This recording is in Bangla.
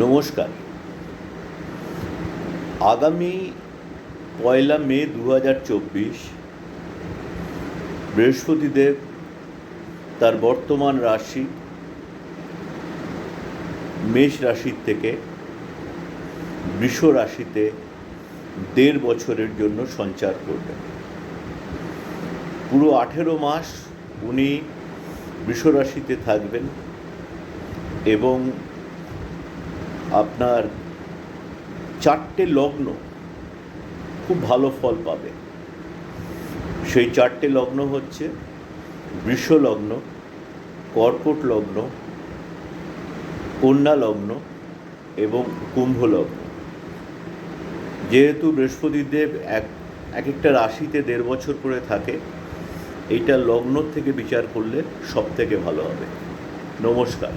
নমস্কার। আগামী 1 মে 2024 বৃহস্পতিদেব তার বর্তমান রাশি মেষ রাশির থেকে বৃষ রাশিতে 1.5 বছরের জন্য সঞ্চার করবেন। পুরো 18 মাস উনি বৃষ রাশিতে থাকবেন এবং আপনার 4টে লগ্ন খুব ভালো ফল পাবে। সেই 4টে লগ্ন হচ্ছে বৃষ লগ্ন, কর্কট লগ্ন, কন্যা লগ্ন এবং কুম্ভ লগ্ন। যেহেতু বৃহস্পতিদেব এক একটা রাশিতে 1.5 বছর করে থাকে, এইটা লগ্ন থেকে বিচার করলে সব থেকে ভালো হবে। নমস্কার।